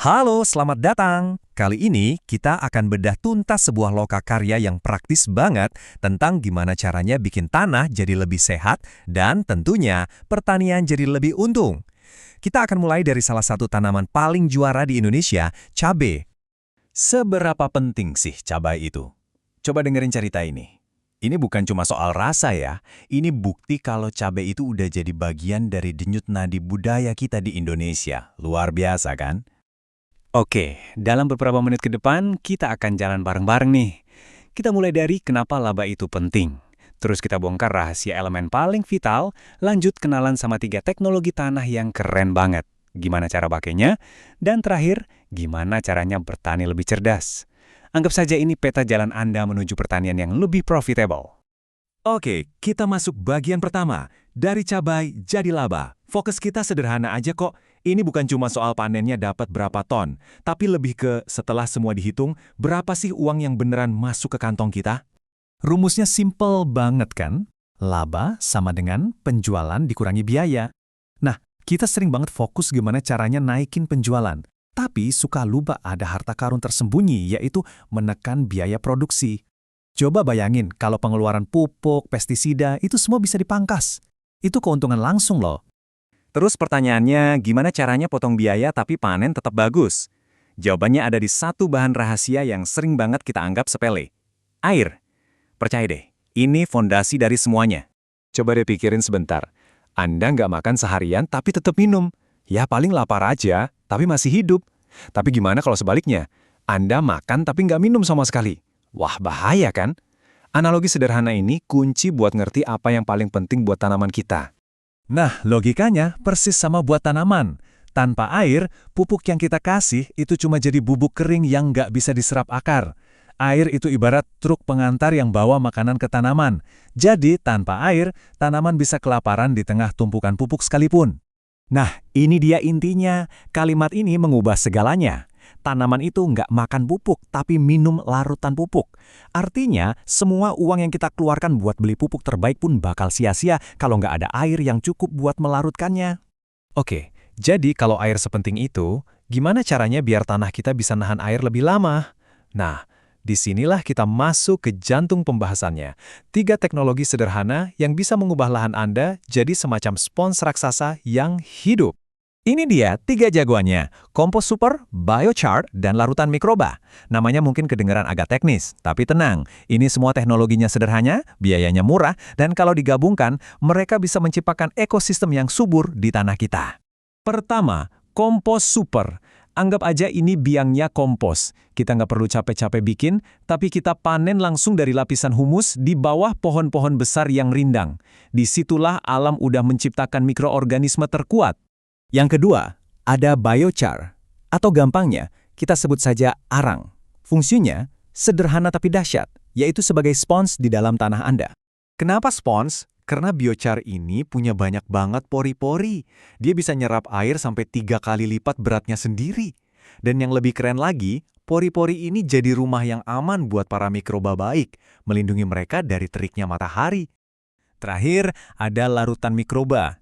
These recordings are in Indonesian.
Halo, selamat datang. Kali ini kita akan bedah tuntas sebuah lokakarya yang praktis banget tentang gimana caranya bikin tanah jadi lebih sehat dan tentunya pertanian jadi lebih untung. Kita akan mulai dari salah satu tanaman paling juara di Indonesia, cabai. Seberapa penting sih cabai itu? Coba dengerin cerita ini. Ini bukan cuma soal rasa ya, ini bukti kalau cabai itu udah jadi bagian dari denyut nadi budaya kita di Indonesia. Luar biasa kan? Oke, dalam beberapa menit ke depan, kita akan jalan bareng-bareng nih. Kita mulai dari kenapa laba itu penting. Terus kita bongkar rahasia elemen paling vital, lanjut kenalan sama 3 teknologi tanah yang keren banget. Gimana cara pakainya? Dan terakhir, gimana caranya bertani lebih cerdas. Anggap saja ini peta jalan Anda menuju pertanian yang lebih profitable. Oke, kita masuk bagian pertama. Dari cabai jadi laba. Fokus kita sederhana aja kok. Ini bukan cuma soal panennya dapat berapa ton, tapi lebih ke setelah semua dihitung, berapa sih uang yang beneran masuk ke kantong kita? Rumusnya simple banget kan? Laba sama dengan penjualan dikurangi biaya. Nah, kita sering banget fokus gimana caranya naikin penjualan. Tapi suka lupa ada harta karun tersembunyi, yaitu menekan biaya produksi. Coba bayangin kalau pengeluaran pupuk, pestisida, itu semua bisa dipangkas. Itu keuntungan langsung loh. Terus pertanyaannya, gimana caranya potong biaya tapi panen tetap bagus? Jawabannya ada di satu bahan rahasia yang sering banget kita anggap sepele. Air. Percaya deh, ini fondasi dari semuanya. Coba deh pikirin sebentar. Anda nggak makan seharian tapi tetap minum. Ya paling lapar aja, tapi masih hidup. Tapi gimana kalau sebaliknya? Anda makan tapi nggak minum sama sekali. Wah, bahaya kan? Analogi sederhana ini kunci buat ngerti apa yang paling penting buat tanaman kita. Nah, logikanya persis sama buat tanaman. Tanpa air, pupuk yang kita kasih itu cuma jadi bubuk kering yang nggak bisa diserap akar. Air itu ibarat truk pengantar yang bawa makanan ke tanaman. Jadi, tanpa air, tanaman bisa kelaparan di tengah tumpukan pupuk sekalipun. Nah, ini dia intinya. Kalimat ini mengubah segalanya. Tanaman itu nggak makan pupuk, tapi minum larutan pupuk. Artinya, semua uang yang kita keluarkan buat beli pupuk terbaik pun bakal sia-sia kalau nggak ada air yang cukup buat melarutkannya. Oke, jadi kalau air sepenting itu, gimana caranya biar tanah kita bisa nahan air lebih lama? Nah, disinilah kita masuk ke jantung pembahasannya. 3 teknologi sederhana yang bisa mengubah lahan Anda jadi semacam spons raksasa yang hidup. Ini dia 3 jagoannya, kompos super, biochar, dan larutan mikroba. Namanya mungkin kedengaran agak teknis, tapi tenang, ini semua teknologinya sederhana, biayanya murah, dan kalau digabungkan, mereka bisa menciptakan ekosistem yang subur di tanah kita. Pertama, kompos super. Anggap aja ini biangnya kompos. Kita nggak perlu capek-capek bikin, tapi kita panen langsung dari lapisan humus di bawah pohon-pohon besar yang rindang. Disitulah alam udah menciptakan mikroorganisme terkuat. Yang kedua, ada biochar, atau gampangnya kita sebut saja arang. Fungsinya sederhana tapi dahsyat, yaitu sebagai spons di dalam tanah Anda. Kenapa spons? Karena biochar ini punya banyak banget pori-pori. Dia bisa nyerap air sampai 3 kali lipat beratnya sendiri. Dan yang lebih keren lagi, pori-pori ini jadi rumah yang aman buat para mikroba baik, melindungi mereka dari teriknya matahari. Terakhir, ada larutan mikroba.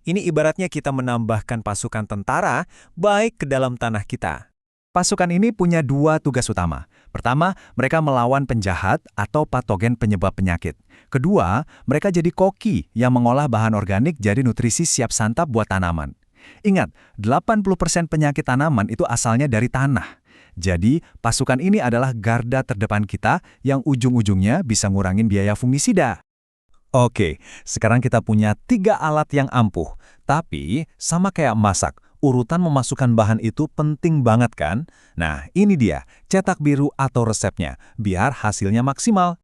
Ini ibaratnya kita menambahkan pasukan tentara baik ke dalam tanah kita. Pasukan ini punya 2 tugas utama. Pertama, mereka melawan penjahat atau patogen penyebab penyakit. Kedua, mereka jadi koki yang mengolah bahan organik jadi nutrisi siap santap buat tanaman. Ingat, 80% penyakit tanaman itu asalnya dari tanah. Jadi, pasukan ini adalah garda terdepan kita yang ujung-ujungnya bisa ngurangin biaya fungisida. Oke, sekarang kita punya 3 alat yang ampuh. Tapi, sama kayak masak, urutan memasukkan bahan itu penting banget kan? Nah, ini dia, cetak biru atau resepnya, biar hasilnya maksimal.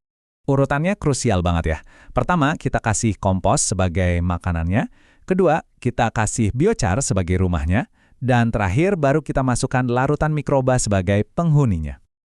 Urutannya krusial banget ya. Pertama, kita kasih kompos sebagai makanannya. Kedua, kita kasih biochar sebagai rumahnya. Dan terakhir, baru kita masukkan larutan mikroba sebagai penghuninya.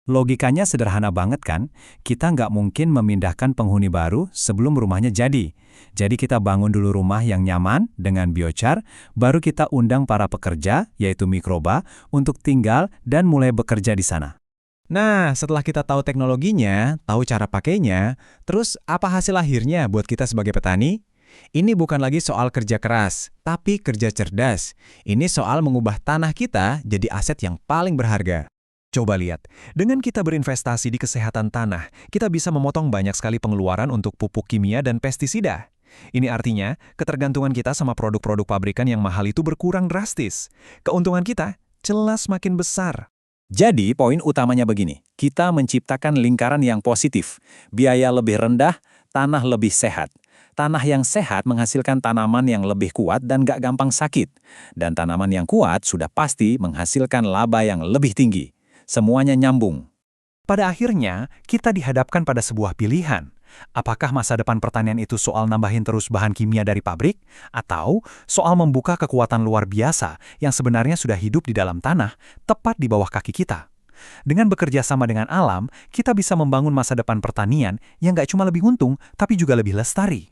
Logikanya sederhana banget kan? Kita nggak mungkin memindahkan penghuni baru sebelum rumahnya jadi. Jadi kita bangun dulu rumah yang nyaman dengan biochar, baru kita undang para pekerja, yaitu mikroba, untuk tinggal dan mulai bekerja di sana. Nah, setelah kita tahu teknologinya, tahu cara pakainya, terus apa hasil akhirnya buat kita sebagai petani? Ini bukan lagi soal kerja keras, tapi kerja cerdas. Ini soal mengubah tanah kita jadi aset yang paling berharga. Coba lihat, dengan kita berinvestasi di kesehatan tanah, kita bisa memotong banyak sekali pengeluaran untuk pupuk kimia dan pestisida. Ini artinya, ketergantungan kita sama produk-produk pabrikan yang mahal itu berkurang drastis. Keuntungan kita jelas makin besar. Jadi, poin utamanya begini, kita menciptakan lingkaran yang positif, biaya lebih rendah, tanah lebih sehat. Tanah yang sehat menghasilkan tanaman yang lebih kuat dan gak gampang sakit. Dan tanaman yang kuat sudah pasti menghasilkan laba yang lebih tinggi. Semuanya nyambung. Pada akhirnya, kita dihadapkan pada sebuah pilihan. Apakah masa depan pertanian itu soal nambahin terus bahan kimia dari pabrik, atau soal membuka kekuatan luar biasa yang sebenarnya sudah hidup di dalam tanah, tepat di bawah kaki kita? Dengan bekerja sama dengan alam, kita bisa membangun masa depan pertanian yang gak cuma lebih untung, tapi juga lebih lestari.